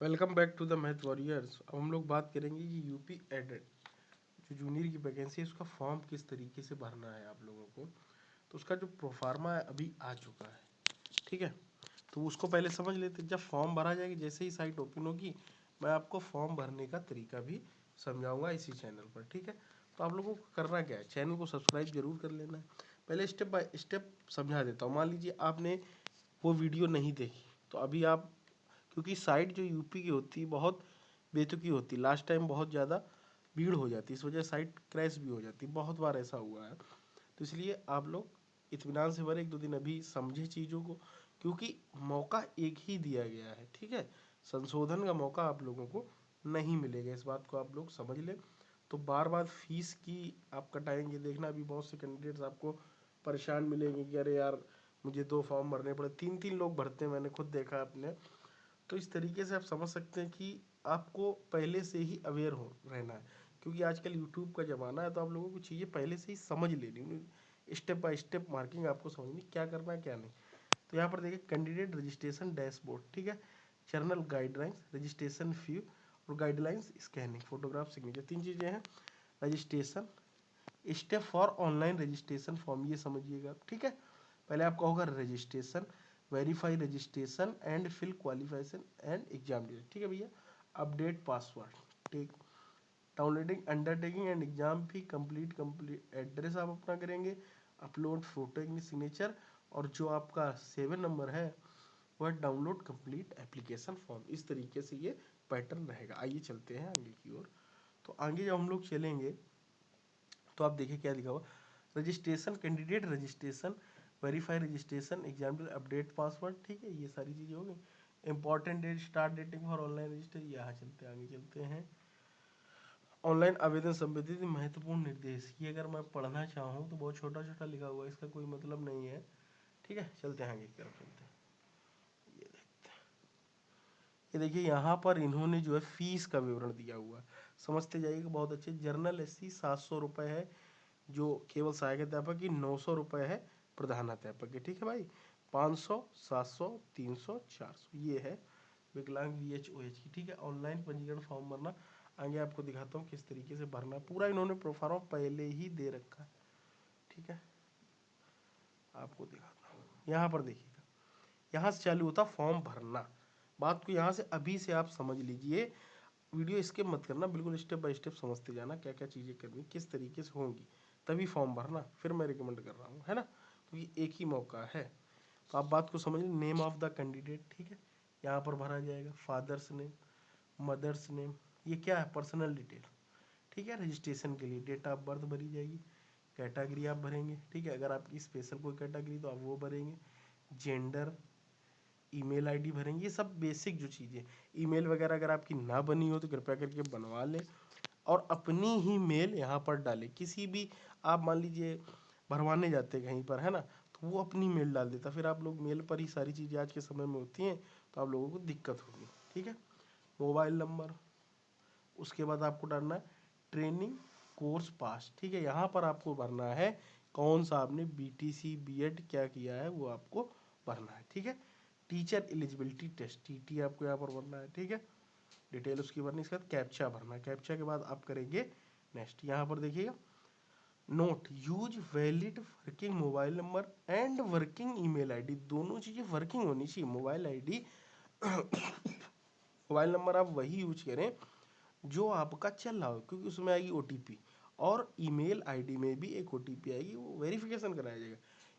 Welcome back to the math warriors. अब हम लोग बात करेंगे कि यूपी एडेड जो जूनियर की वैकेंसी है उसका फॉर्म किस तरीके से भरना है आप लोगों को। तो उसका जो प्रोफार्मा है अभी आ चुका है, ठीक है। तो उसको पहले समझ लेते हैं। जब फॉर्म भरा जाएगा, जैसे ही साइट ओपन होगी, मैं आपको फॉर्म भरने का तरीका भी समझाऊंगा इसी चैनल पर, ठीक है। तो आप लोगों को करना क्या है, चैनल को सब्सक्राइब जरूर कर लेना है। पहले स्टेप बाय स्टेप समझा देता हूँ। मान लीजिए आपने वो वीडियो नहीं देखी, तो अभी आप, क्योंकि साइट जो यूपी की होती है बहुत बेतुकी होती है, लास्ट टाइम बहुत ज़्यादा भीड़ हो जाती है, इस वजह से साइट क्रैश भी हो जाती है, बहुत बार ऐसा हुआ है। तो इसलिए आप लोग इत्मीनान से भरे, एक दो दिन अभी समझे चीज़ों को, क्योंकि मौका एक ही दिया गया है, ठीक है। संशोधन का मौका आप लोगों को नहीं मिलेगा, इस बात को आप लोग समझ लें। तो बार बार फीस की आप कटाएंगे, देखना अभी बहुत से कैंडिडेट्स आपको परेशान मिलेंगे कि अरे यार मुझे 2 फॉर्म भरने पड़े, 3 3 लोग भरते हैं, मैंने खुद देखा अपने। तो इस तरीके से आप समझ सकते हैं कि आपको पहले से ही अवेयर हो रहना है, क्योंकि आजकल यूट्यूब का ज़माना है। तो आप लोगों को चीज़ें पहले से ही समझ लेनी, स्टेप बाय स्टेप मार्किंग आपको समझनी, क्या करना है क्या नहीं। तो यहाँ पर देखिए, कैंडिडेट रजिस्ट्रेशन डैशबोर्ड, ठीक है, जर्नल गाइडलाइंस, रजिस्ट्रेशन फी और गाइडलाइंस स्कैनिंग, फोटोग्राफ, सिग्नेचर, 3 चीज़ें हैं। Registration, step for online registration form, ये समझिएगा, ठीक है। पहले आपका होगा registration, verify registration and fill qualification and exam date, ठीक है भैया। अपडेट पासवर्ड, ठीक। Downloading undertaking and exam fee, complete address आप अपना करेंगे, अपलोड फोटो सिग्नेचर, और जो आपका 7 नंबर है वह डाउनलोड कंप्लीट एप्लीकेशन फॉर्म। इस तरीके से ये पैटर्न रहेगा। आइए चलते हैं आगे की ओर। तो आगे जब हम लोग चलेंगे तो आप देखिए क्या लिखा हुआ, registration, candidate registration, verify registration, example, update password, ठीक है। ये सारी चीज़ें हो गई। Important date, start dating for online register, यहाँ चलते आगे चलते हैं। ऑनलाइन आवेदन संबंधित महत्वपूर्ण निर्देश, ये अगर मैं पढ़ना चाहूँ तो बहुत छोटा छोटा लिखा हुआ है, इसका कोई मतलब नहीं है, ठीक है। चलते हैं आगे की तरफ चलते हैं। ये देखिए यहाँ पर इन्होंने जो है फीस का विवरण दिया हुआ है, समझते जाइएगा बहुत अच्छे। जर्नल एससी 700 रुपये है, जो केवल सहायक अध्यापक की, 900 रुपये है प्रधान अध्यापक की, ठीक है भाई। 500, 700, 300, 400 ये है विकलांग VHOH की, ठीक है। ऑनलाइन पंजीकरण फॉर्म भरना, आगे आपको दिखाता हूँ किस तरीके से भरना है। पूरा इन्होंने प्रोफार्मा पहले ही दे रखा है, ठीक है। आपको दिखाता हूँ, यहाँ पर देखिएगा, यहाँ से चालू होता फॉर्म भरना। बात को यहाँ से अभी से आप समझ लीजिए, वीडियो स्किप मत करना, बिल्कुल स्टेप बाय स्टेप समझते जाना क्या क्या चीज़ें करनी, किस तरीके से होंगी, तभी फॉर्म भरना। फिर मैं रिकमेंड कर रहा हूँ, है ना, क्योंकि एक ही मौका है। तो आप बात को समझिए। नेम ऑफ द कैंडिडेट, ठीक है, यहाँ पर भरा जाएगा। फादर्स नेम, मदर्स नेम, ये क्या है, पर्सनल डिटेल, ठीक है। रजिस्ट्रेशन के लिए डेट ऑफ बर्थ भरी जाएगी। कैटेगरी आप भरेंगे, ठीक है, अगर आपकी स्पेशल कोई कैटेगरी तो आप वो भरेंगे। जेंडर, ईमेल आईडी भरेंगे, ये सब बेसिक जो चीज़ें। ईमेल वगैरह अगर आपकी ना बनी हो तो कृपया करके बनवा लें, और अपनी ही मेल यहाँ पर डालें। किसी भी, आप मान लीजिए भरवाने जाते हैं कहीं पर, है ना, तो वो अपनी मेल डाल देता, फिर आप लोग मेल पर ही सारी चीज़ें आज के समय में होती हैं, तो आप लोगों को दिक्कत होगी, ठीक है। मोबाइल नंबर, उसके बाद आपको डालना है ट्रेनिंग कोर्स पास, ठीक है। यहाँ पर आपको भरना है कौन सा आपने BTC B.Ed क्या किया है, वो आपको भरना है, ठीक है। टीचर एलिजिबिलिटी टेस्ट, TT आपको यहाँ पर भरना है, ठीक है। डिटेल उसकी भरनी, इसके बाद कैप्चा भरना है। कैप्चा के बाद आप करेंगे नेक्स्ट। यहाँ पर देखिएगा, note, use valid working mobile number and working email ID, दोनों चीज़ें वर्किंग होनी चाहिए। मोबाइल आईडी मोबाइल नंबर आप वही यूज करें जो आपका चल रहा हो, क्योंकि उसमें आएगी OTP, और ईमेल आईडी में भी एक OTP आएगी, वो वेरिफिकेशन कराया जाएगा।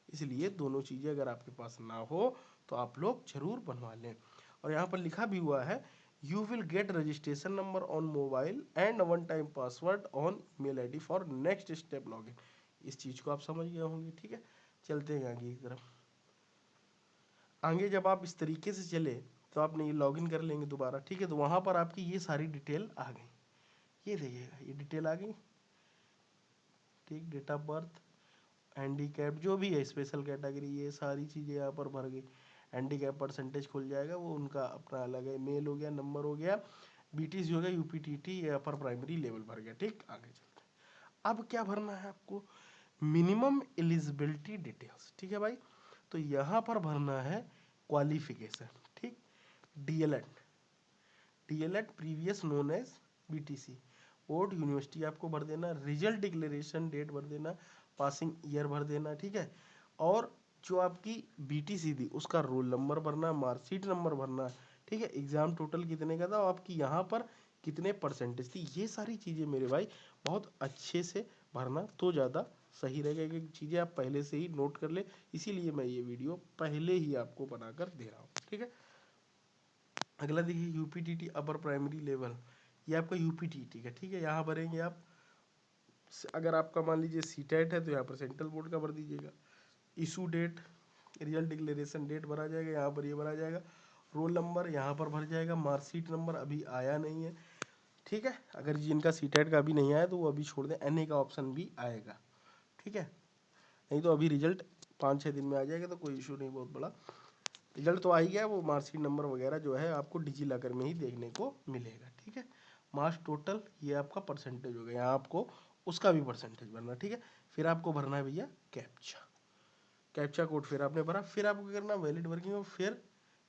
इसलिए दोनों चीज़ें अगर आपके पास ना हो तो आप लोग जरूर बनवा लें। और यहाँ पर लिखा भी हुआ है, you will get registration number on mobile and 1 time password on email ID for next step login. इस चीज़ को आप समझ गए होंगे, ठीक है। चलते हैं आगे की तरफ। आगे जब आप इस तरीके से चले तो आपने ये लॉगिन कर लेंगे दोबारा, ठीक है। तो वहाँ पर आपकी ये सारी डिटेल आ गई, ये देखिएगा, ये डिटेल आ गई, ठीक। डेट ऑफ बर्थ, हैंडीकैप जो भी है, स्पेशल कैटेगरी, ये सारी चीज़ें यहाँ पर भर गई। हैंडीकैप परसेंटेज खुल जाएगा, वो उनका अपना अलग है। मेल हो गया, नंबर हो गया, BTC हो गया, UPTT, ये अपर प्राइमरी लेवल भर गया, ठीक। आगे चलते हैं। अब क्या भरना है आपको, मिनिमम एलिजिबिलिटी डिटेल्स, ठीक है भाई। तो यहाँ पर भरना है क्वालिफिकेशन, ठीक। DLED, DElEd previous known as BTC, board university आपको भर देना, रिजल्ट डिक्लेरेशन डेट भर देना, पासिंग ईयर भर देना, ठीक है। और जो आपकी बीटीसी थी उसका रोल नंबर भरना, मार्कशीट नंबर भरना, ठीक है। एग्जाम टोटल कितने का था और आपकी यहाँ पर कितने परसेंटेज थी, ये सारी चीज़ें मेरे भाई बहुत अच्छे से भरना तो ज़्यादा सही रहेगा कि चीज़ें आप पहले से ही नोट कर ले, इसीलिए मैं ये वीडियो पहले ही आपको बनाकर दे रहा हूँ, ठीक है। अगला देखिए यूपीटीटी अपर प्राइमरी लेवल, ये आपका यूपीटीटी का, ठीक है। यहाँ भरेंगे आप, अगर आपका मान लीजिए सीटेट है तो यहाँ पर सेंट्रल बोर्ड का भर दीजिएगा, issue date, result declaration date भरा जाएगा, यहाँ पर ये भरा जाएगा, रोल नंबर यहाँ पर भर जाएगा, मार्कशीट नंबर अभी आया नहीं है, ठीक है। अगर जिनका सीटेट का अभी नहीं आया तो वो अभी छोड़ दें, एनए का ऑप्शन भी आएगा, ठीक है। नहीं तो अभी रिजल्ट 5-6 दिन में आ जाएगा, तो कोई इशू नहीं बहुत बड़ा, रिजल्ट तो आ ही गया, वो मार्कशीट नंबर वगैरह जो है आपको डिजी लॉकर में ही देखने को मिलेगा, ठीक है। मार्क्स टोटल, ये आपका परसेंटेज हो गया, यहाँ आपको उसका भी परसेंटेज भरना, ठीक है। फिर आपको भरना है भैया कैप्चा, कैप्चा कोड फिर आपने भरा, फिर आपको क्या करना, वैलिड वर्किंग और फिर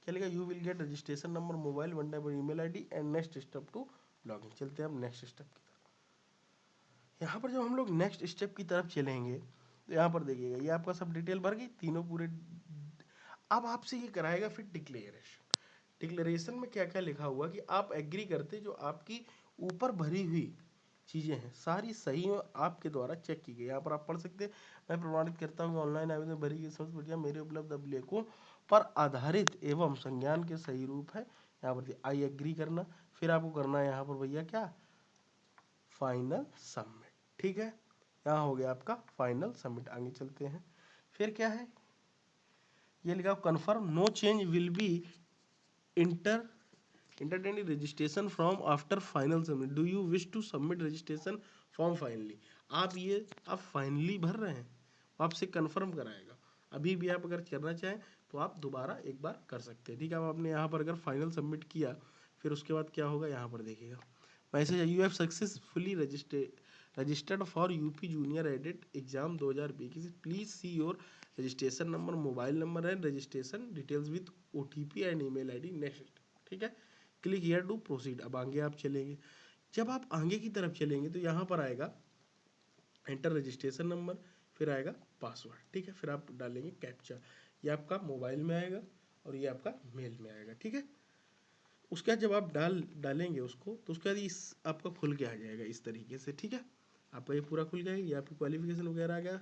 क्या लिखा, you will get registration number, mobile, one time email ID and next step to login. चलते हैं हम नेक्स्ट स्टेप की तरफ। यहाँ पर जब हम लोग नेक्स्ट स्टेप की तरफ चलेंगे तो यहाँ पर देखिएगा ये आपका सब डिटेल भर गई तीनों पूरे। अब आपसे ये कराएगा फिर डिक्लेरेशन, डिक्लेरेशन में क्या क्या लिखा हुआ कि आप एग्री करते जो आपकी ऊपर भरी हुई चीज़ें हैं सारी सही और आपके द्वारा चेक की गई। यहाँ पर आप पढ़ सकते हैं, मैं प्रमाणित करता हूँ ऑनलाइन आवेदन भरी गई समस्त प्रक्रिया मेरे उपलब्ध अभिलेखों पर आधारित एवं संज्ञान के सही रूप है। यहाँ पर आई एग्री करना, फिर आपको करना है यहाँ पर भैया क्या, फाइनल सबमिट, ठीक है। यहाँ हो गया आपका फाइनल सबमिट। आगे चलते हैं, फिर क्या है, ये लिखा confirm no change will be enter entertaining registration form after final submit, do you wish to submit registration form finally। आप फाइनली भर रहे हैं, आपसे कंफर्म कराएगा। अभी भी आप अगर करना चाहें तो आप दोबारा एक बार कर सकते हैं, ठीक है। अब आपने यहाँ पर अगर फाइनल सबमिट किया फिर उसके बाद क्या होगा, यहाँ पर देखिएगा message, you have successfully registered for UP junior aided exam 2021, please see your registration number, mobile number and registration details with OTP and email ID next, ठीक है। Click here to proceed. अब आगे आप चलेंगे, जब आप आगे की तरफ चलेंगे तो यहाँ पर आएगा एंटर रजिस्ट्रेशन नंबर, फिर आएगा पासवर्ड, ठीक है। फिर आप डालेंगे कैप्चा, ये आपका मोबाइल में आएगा और ये आपका मेल में आएगा, ठीक है। उसके बाद जब आप डालेंगे उसको तो उसके बाद इस आपका खुल के आ जाएगा इस तरीके से, ठीक है। आपका ये पूरा खुल गया, ये आपकी क्वालिफिकेशन वगैरह आ गया।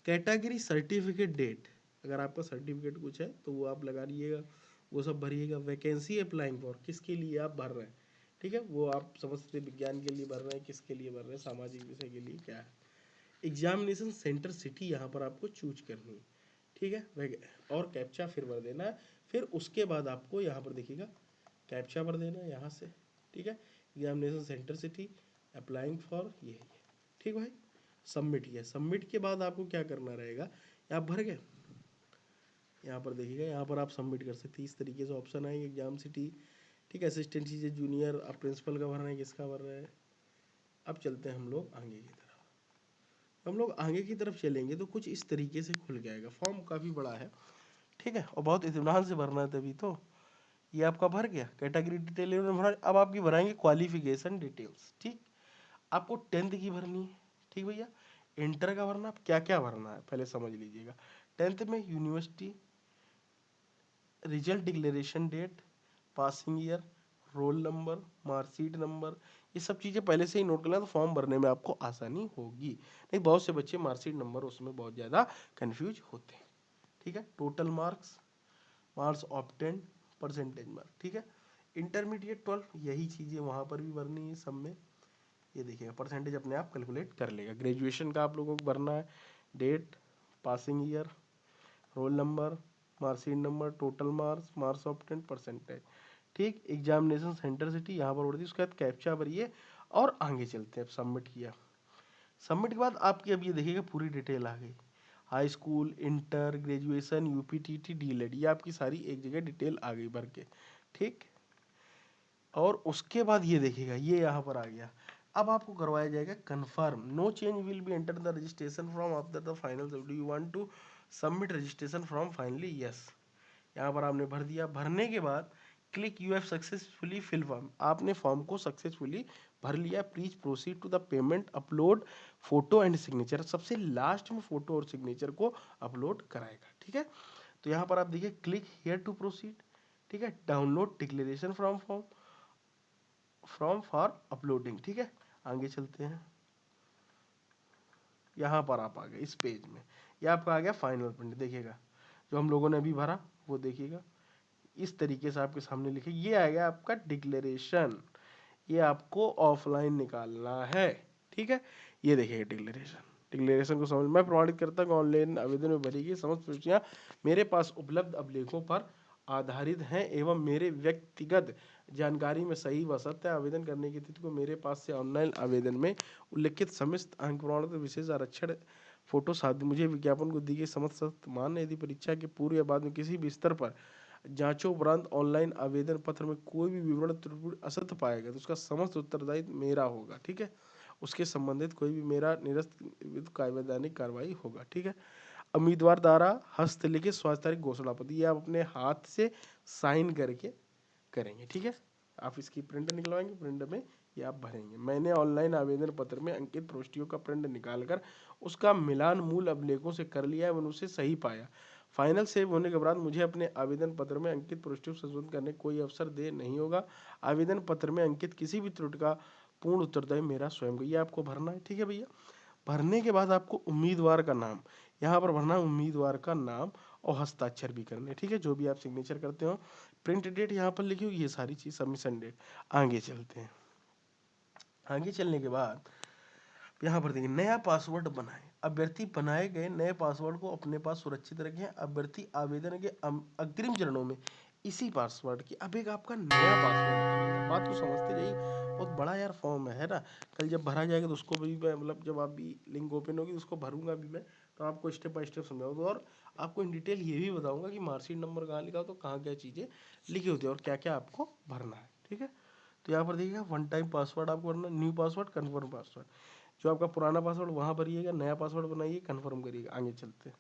कैटेगरी सर्टिफिकेट डेट, अगर आपका सर्टिफिकेट कुछ है तो वो आप लगा लीजिएगा, वो सब भरिएगा। वैकेंसी अप्लाइंग फॉर, किसके लिए आप भर रहे हैं, ठीक है, वो आप समझ सकते हैं, विज्ञान के लिए भर रहे हैं, किसके लिए भर रहे हैं, सामाजिक विषय के लिए क्या है। एग्जामिनेशन सेंटर सिटी यहाँ पर आपको चूज करनी है, ठीक है। और कैप्चा फिर भर देना है, फिर उसके बाद आपको यहाँ पर देखिएगा कैप्चा भर देना है यहाँ से, ठीक है। Examination centre city, applying for ये, ठीक भाई। सबमिट किया, सबमिट के बाद आपको क्या करना रहेगा, आप भर गए, यहाँ पर देखिएगा यहाँ पर आप सबमिट कर सकते हैं, इस तरीके से ऑप्शन आएंगे एग्जाम सिटी, ठीक है। असिस्टेंट टीचर जूनियर, आप प्रिंसिपल का भर रहे हैं, किसका भर रहे हैं। अब चलते हैं हम लोग आगे की तरफ, हम लोग आगे की तरफ चलेंगे तो कुछ इस तरीके से खुल जाएगा। फॉर्म काफ़ी बड़ा है, ठीक है, और बहुत इत्मीनान से भरना है, तभी तो ये आपका भर गया। कैटेगरी डिटेल भरा, अब आपकी भराएंगे क्वालिफिकेशन डिटेल्स, ठीक। आपको 10th की भरनी है, ठीक भैया। इंटर का भरना, आप क्या क्या भरना है पहले समझ लीजिएगा। 10th में university, result declaration date, passing year, roll number, marksheet number, ये सब चीज़ें पहले से ही नोट कर लें तो फॉर्म भरने में आपको आसानी होगी। नहीं बहुत से बच्चे मार्कशीट नंबर उसमें बहुत ज़्यादा कन्फ्यूज होते हैं, ठीक है। Total marks, marks obtain, percentage mark, ठीक है। इंटरमीडिएट 12 यही चीज़ें वहाँ पर भी भरनी है सब में, ये देखिएगा परसेंटेज अपने आप कैलकुलेट कर लेगा। ग्रेजुएशन का आप लोगों को भरना है, date, passing year, roll number, marksheet number, total marks, marks obtain, percentage, ठीक। एग्जामिनेशन सेंटर सिटी यहाँ पर उड़ती है, उसके बाद कैप्चा भरिए और आगे चलते हैं। सबमिट किया, सबमिट के बाद आपकी अब ये देखिएगा पूरी डिटेल आ गई, high school, inter, graduation, UPTT, DElEd, ये आपकी सारी एक जगह डिटेल आ गई भर के, ठीक। और उसके बाद ये देखिएगा ये यहाँ पर आ गया, अब आपको करवाया जाएगा confirm no change will be enter the registration form after the final, do you want to submit registration form finally, yes. यहाँ पर आपने भर दिया, भरने के बाद click you have successfully fill form, आपने फॉर्म को सक्सेसफुली भर लिया, please proceed to the payment, upload photo and signature, सबसे लास्ट में फोटो और सिग्नेचर को अपलोड कराएगा। ठीक है, तो यहाँ पर आप देखिए क्लिक हियर टू प्रोसीड, ठीक है, download declaration from for uploading. ठीक है, आगे चलते हैं, यहाँ पर आप आ गए इस पेज में, ये आपका आ गया फाइनल प्रिंट, देखिएगा जो हम लोगों ने अभी भरा वो देखिएगा इस तरीके से आपके सामने लिखे, ये आ गया आपका डिक्लेरेशन, ये आपको ऑफलाइन निकालना है। ठीक है, ये देखिए डिक्लेरेशन, डिक्लेरेशन को समझ, मैं प्रमाणित करता हूँ ऑनलाइन आवेदन में भरी गई समस्त सूचियाँ मेरे पास उपलब्ध अभिलेखों पर आधारित हैं एवं मेरे व्यक्तिगत जानकारी में सही व सत्य, आवेदन करने की तिथि को मेरे पास से ऑनलाइन आवेदन में उल्लिखित समस्त अंक प्रमाण विशेष आरक्षण फोटो साथ मुझे विज्ञापन को दी गई समस्त मान्य, यदि परीक्षा के पूर्व या बाद में किसी भी स्तर पर जांचों उपरांत ऑनलाइन आवेदन पत्र में कोई भी विवरण त्रुटि असत्य पाएगा तो उसका समस्त उत्तरदायित्व मेरा होगा। ठीक है, उसके संबंधित कोई भी मेरा निरस्त कायदेदानिक कार्रवाई होगा। ठीक है, उम्मीदवार द्वारा हस्तलिखित स्वास्थ्य तारीख घोषणा पत्र, ये आप अपने हाथ से साइन करके करेंगे। ठीक है, आप इसकी प्रिंट निकलवाएंगे, प्रिंट में ये आप भरेंगे। मैंने ऑनलाइन आवेदन पत्र में अंकित प्रविष्टियों का प्रिंट निकालकर उसका मिलान मूल अभिलेखों से कर लिया एवं उसे सही पाया। फाइनल सेव होने के बाद मुझे अपने आवेदन पत्र में अंकित प्रविष्टियों संशोधन करने कोई अवसर दे नहीं होगा। आवेदन पत्र में अंकित किसी भी त्रुटि का पूर्ण उत्तरदायी मेरा स्वयं का, ये आपको भरना है। ठीक है भैया, भरने के बाद आपको उम्मीदवार का नाम यहाँ पर भरना है, उम्मीदवार का नाम और हस्ताक्षर भी करने। ठीक है, जो भी आप सिग्नेचर करते हो, प्रिंट डेट यहाँ पर लिखी हुई, ये सारी चीज सबमिशन डेट। आगे चलते हैं, आगे चलने के बाद यहाँ पर देखिए नया पासवर्ड बनाएं, अभ्यर्थी बनाए गए नए पासवर्ड को अपने पास सुरक्षित रखें। अभ्यर्थी आवेदन के अग्रिम चरणों में इसी पासवर्ड की अब एक आपका नया पासवर्ड बनेगा। बात को समझते जाइए, बहुत बड़ा यार फॉर्म है ना, कल जब भरा जाएगा तो उसको भी मैं मतलब जब आप भी लिंक ओपन होगी तो उसको भरूंगा भी मैं, तो आपको स्टेप बाय स्टेप समझाऊंगा और आपको इन डिटेल ये भी बताऊंगा कि मार्कशीट नंबर कहाँ लिखा हो तो कहाँ क्या चीज़ें लिखी होती है और क्या क्या आपको भरना है। ठीक है, तो यहाँ पर देखिएगा वन टाइम पासवर्ड आपको भरना, न्यू पासवर्ड, कन्फर्म पासवर्ड, जो आपका पुराना पासवर्ड वहाँ भरिएगा, नया पासवर्ड बनाइए, कन्फर्म करिएगा। आगे चलते हैं,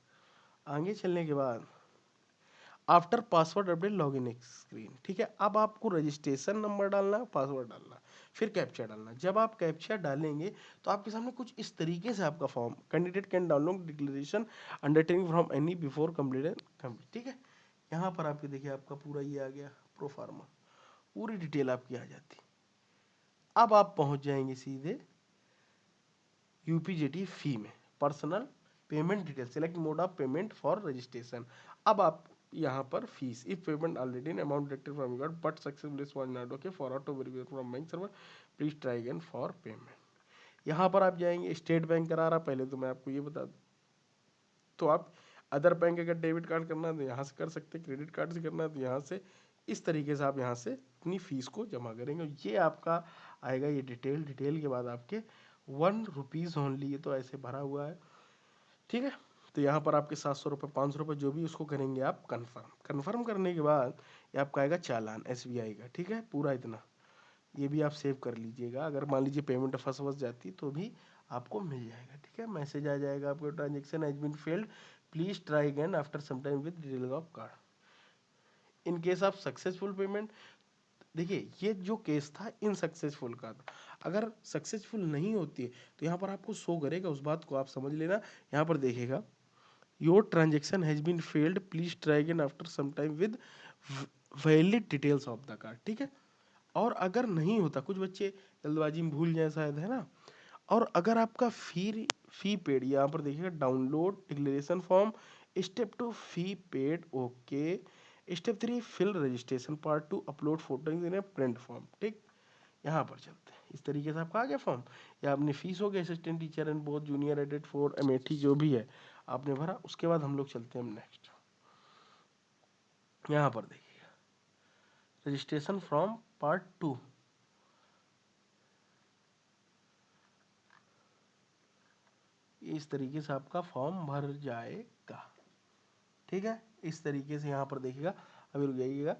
आगे चलने के बाद after password update login screen. ठीक है, अब आपको रजिस्ट्रेशन नंबर डालना है, पासवर्ड डालना, फिर कैप्चा डालना। जब आप कैप्चा डालेंगे तो आपके सामने कुछ इस तरीके से आपका form, candidate can download declaration undertaking from any before completed complete. ठीक है, यहाँ पर आपके देखिए आपका पूरा ये आ गया प्रोफार्मा, पूरी डिटेल आपकी आ जाती। अब आप पहुंच जाएंगे सीधे यूपीजेटी फी में, personal payment detail, select mode of payment for registration. अब आप यहाँ पर fees, if payment already in amount deducted from your but successful was not okay for auto verification from bank server, please try again for payment. यहाँ पर आप जाएंगे, state bank करा रहा पहले तो मैं आपको ये बता दूं, तो आप अदर बैंक अगर डेबिट कार्ड करना है तो यहाँ से कर सकते हैं, क्रेडिट कार्ड से करना है तो यहाँ से, इस तरीके से आप यहाँ से अपनी फीस को जमा करेंगे। ये आपका आएगा ये डिटेल, डिटेल के बाद आपके ₹1 ओनली, ये तो ऐसे भरा हुआ है। ठीक है, तो यहाँ पर आपके 700 रुपये 500 रुपये जो भी उसको करेंगे आप कन्फर्म, कन्फर्म करने के बाद ये आपका आएगा चालान SBI का। ठीक है, पूरा इतना, ये भी आप सेव कर लीजिएगा, अगर मान लीजिए पेमेंट फंस जाती तो भी आपको मिल जाएगा। ठीक है, मैसेज आ जाएगा आपको, transaction has been failed, please try again after some time with detail of card in case of successful payment. देखिए ये जो केस था इनसक्सेसफुल का था, अगर सक्सेसफुल नहीं होती है तो यहाँ पर आपको शो करेगा, उस बात को आप समझ लेना। यहाँ पर देखेगा your transaction has been failed, please try again after some time with valid details of the card. ठीक है, और अगर नहीं होता, कुछ बच्चे जल्दबाजी में भूल जाए शायद, है ना, और अगर आपका फी पेड, यहाँ पर देखिएगा download declaration form, step 2 fee paid okay, step 3 fill registration, part 2 upload photo in print form. ठीक, यहाँ पर चलते हैं, इस तरीके से आपका आ गया फॉर्म, या आपने फीस हो गया assistant teacher and both junior added for Amethi जो भी है आपने भरा। उसके बाद हम लोग चलते हैं नेक्स्ट, यहाँ पर देखिएगा रजिस्ट्रेशन फ्रॉम पार्ट 2, इस तरीके से आपका फॉर्म भर जाएगा। ठीक है, इस तरीके से यहाँ पर देखिएगा, अभी रुक जाइएगा,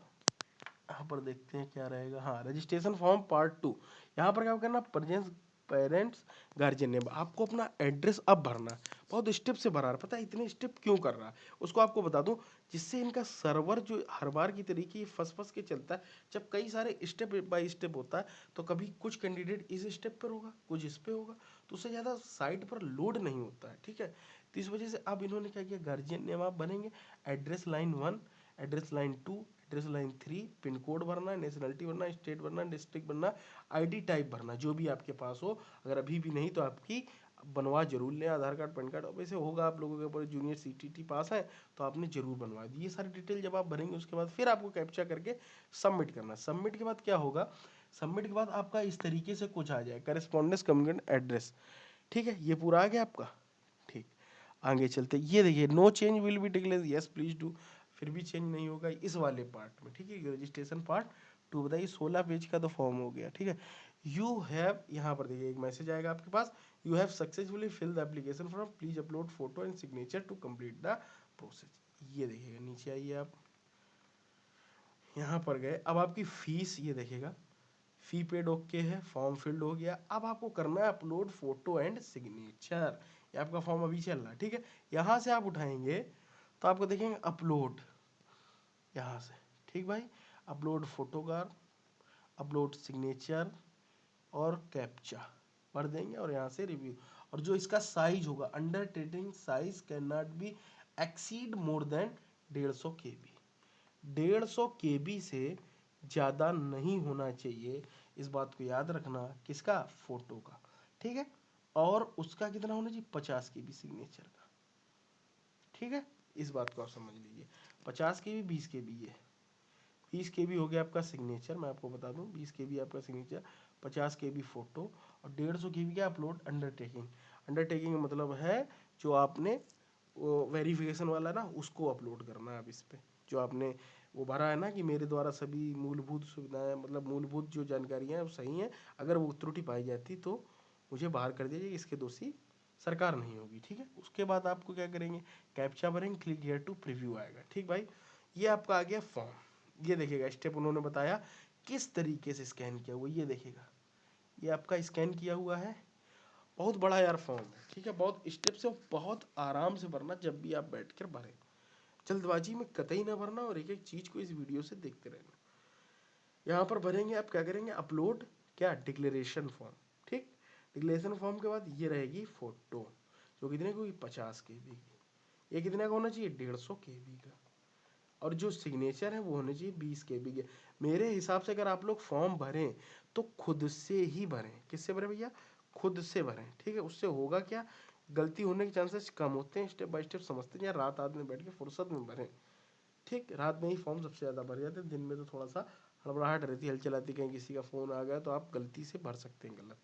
यहाँ पर देखते हैं क्या रहेगा। हाँ, रजिस्ट्रेशन फॉर्म पार्ट 2, यहाँ पर क्या करना, प्रेजेंस पेरेंट्स गार्जियन नेम। आपको अपना एड्रेस अब भरना है, बहुत स्टेप से भरा है, पता है इतने स्टेप क्यों कर रहा है उसको आपको बता दूं, जिससे इनका सर्वर जो हर बार की तरीके फंस फंस के चलता है। जब कई सारे स्टेप बाय स्टेप होता है तो कभी कुछ कैंडिडेट इस स्टेप पर होगा, कुछ इस पे होगा, तो उससे ज़्यादा साइट पर लोड नहीं होता है, ठीक है। तो इस वजह से अब इन्होंने क्या किया, गार्जियन नेम आप बनेंगे, address line 1, address line 2, address line 3, pin code भरना है, नेशनलिटी भरना है, स्टेट भरना है, डिस्ट्रिक्ट भरना, आईडी टाइप भरना, जो भी आपके पास हो। अगर अभी भी नहीं तो आपकी बनवा जरूर लें, आधार कार्ड पैन कार्ड वैसे होगा आप लोगों के ऊपर, जूनियर सीटीटी पास है तो आपने जरूर बनवा दी। ये सारी डिटेल जब आप भरेंगे उसके बाद फिर आपको कैप्चा करके सबमिट करना। सबमिट के बाद क्या होगा, सबमिट के बाद आपका इस तरीके से कुछ आ जाए, करेस्पॉन्डेंस कम्युनिकेट एड्रेस, ठीक है, ये पूरा आ गया आपका। ठीक, आगे चलते, ये देखिए no change will be declare, yes please do, फिर भी चेंज नहीं होगा इस वाले पार्ट में, ठीक है। रजिस्ट्रेशन पार्ट 2 बताइए, 16 पेज का तो फॉर्म हो गया, ठीक है। यू हैव, यहाँ पर देखिए एक मैसेज आएगा आपके पास, you have successfully fill the application form, please upload photo and signature to complete the process. ये देखिएगा, नीचे आइए आप, यहाँ पर गए, अब आपकी फीस ये देखिएगा, फी पेड ओके है, फॉर्म फिल्ड हो गया। अब आपको करना है अपलोड फोटो एंड सिग्नेचर, ये आपका फॉर्म अभी चल रहा है, ठीक है। यहाँ से आप उठाएंगे तो आपको देखेंगे अपलोड, यहाँ से, ठीक भाई, अपलोड फोटोग्राफ, अपलोड सिग्नेचर और कैप्चा भर देंगे और यहाँ से रिव्यू। और जो इसका साइज होगा, अंडर टेटिंग size can not be exceed more than 150 KB, 150 KB से ज़्यादा नहीं होना चाहिए, इस बात को याद रखना, किसका, फोटो का, ठीक है। और उसका कितना होना चाहिए, 50 KB सिग्नेचर का, ठीक है। इस बात को आप समझ लीजिए, 50 KB 20 KB ये 20 KB हो गया आपका सिग्नेचर, मैं आपको बता दूं 20 KB आपका सिग्नेचर, 50 KB फोटो और 150 KB का अपलोड अंडरटेकिंग। अंडरटेकिंग का मतलब है जो आपने वो वेरिफिकेशन वाला ना, उसको अपलोड करना है अब इस पे, जो आपने वो भरा है ना कि मेरे द्वारा सभी मूलभूत सुविधाएं, मतलब मूलभूत जो जानकारियां हैं वो सही हैं, अगर वो त्रुटि पाई जाती तो मुझे बाहर कर दीजिए, इसके दोषी सरकार नहीं होगी, ठीक है। उसके बाद आपको क्या करेंगे, कैप्चा भरेंगे, क्लिक हियर टू प्रीव्यू आएगा, ठीक भाई। ये आपका आ गया फॉर्म, ये देखिएगा स्टेप उन्होंने बताया किस तरीके से स्कैन किया हुआ, ये देखिएगा, ये आपका स्कैन किया हुआ है, बहुत बड़ा यार फॉर्म है, ठीक है। बहुत स्टेप से, बहुत आराम से भरना, जब भी आप बैठ कर भरें, जल्दबाजी में कतई ना भरना और एक एक चीज को इस वीडियो से देखते रहना। यहाँ पर भरेंगे आप, क्या करेंगे, अपलोड क्या, डिक्लेरेशन फॉर्म, ठीक। डिक्लेरेशन फॉर्म के बाद ये रहेगी फोटो, जो कितने की, 50 KB की, ये कितने का होना चाहिए, 150 KB का, और जो सिग्नेचर है वो होने चाहिए 20 KB के। मेरे हिसाब से अगर आप लोग फॉर्म भरें तो खुद से ही भरें, किससे भरें भैया, खुद से भरें, ठीक है। उससे होगा क्या, गलती होने के चांसेस कम होते हैं, स्टेप बाय स्टेप समझते हैं, रात आदमी बैठ के फुर्सत में भरें, ठीक। रात में ही फॉर्म सबसे ज़्यादा भर जाते हैं, दिन में तो थोड़ा सा हड़बड़ाहट रहती है, हल चलाती, कहीं किसी का फ़ोन आ गया तो आप गलती से भर सकते हैं गलत,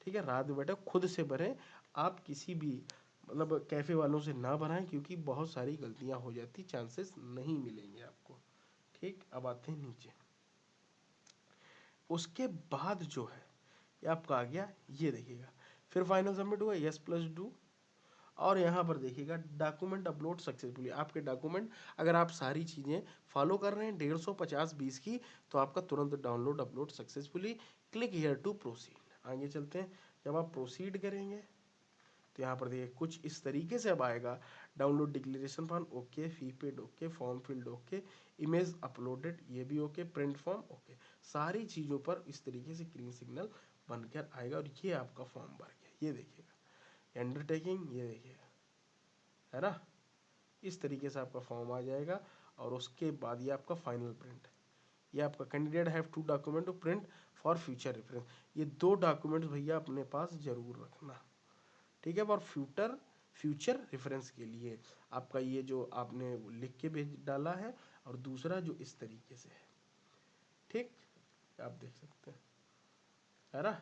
ठीक है। रात में बैठे खुद से भरें, आप किसी भी मतलब कैफ़े वालों से ना भराएं, क्योंकि बहुत सारी गलतियां हो जाती, चांसेस नहीं मिलेंगे आपको, ठीक। अब आते हैं नीचे, उसके बाद जो है ये आपका आ गया, ये देखिएगा, फिर फाइनल सबमिट हुआ, यस प्लस डू, और यहाँ पर देखिएगा डॉक्यूमेंट अपलोड सक्सेसफुली, आपके डॉक्यूमेंट अगर आप सारी चीज़ें फॉलो कर रहे हैं 150 50 20 की, तो आपका तुरंत download upload successfully, click here to proceed. आगे चलते हैं, जब आप प्रोसीड करेंगे तो यहाँ पर देखिए कुछ इस तरीके से अब आएगा, डाउनलोड डिक्लेरेशन फॉर्म ओके, फी paid okay, form field okay, image uploaded ये भी ओके, प्रिंट फॉर्म ओके, सारी चीज़ों पर इस तरीके से ग्रीन सिग्नल बनकर आएगा और ये आपका फॉर्म भर गया, ये देखिएगा, अंडरटेकिंग ये देखिएगा, है ना, इस तरीके से आपका फॉर्म आ जाएगा। और उसके बाद ये आपका फाइनल प्रिंट, ये आपका candidate have to document to print for future reference, ये 2 डॉक्यूमेंट्स भैया अपने पास जरूर रखना, ठीक है। और फ्यूचर रेफरेंस के लिए आपका ये जो आपने लिख के भेज डाला है, और दूसरा जो इस तरीके से है, ठीक, आप देख सकते हैं, है ना।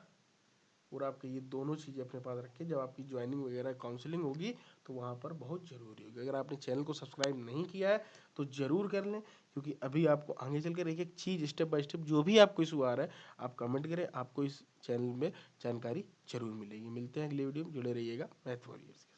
पूरा आपके ये दोनों चीज़ें अपने पास रखें, जब आपकी ज्वाइनिंग वगैरह काउंसलिंग होगी तो वहाँ पर बहुत ज़रूरी होगी। अगर आपने चैनल को सब्सक्राइब नहीं किया है तो ज़रूर कर लें, क्योंकि अभी आपको आगे चल कर एक एक चीज़ स्टेप बाय स्टेप जो भी आपको इशू आ रहा है आप कमेंट करें, आपको इस चैनल में जानकारी जरूर मिलेगी। मिलते हैं अगले वीडियो में, जुड़े रहिएगा मैथ वॉरियर्स के साथ।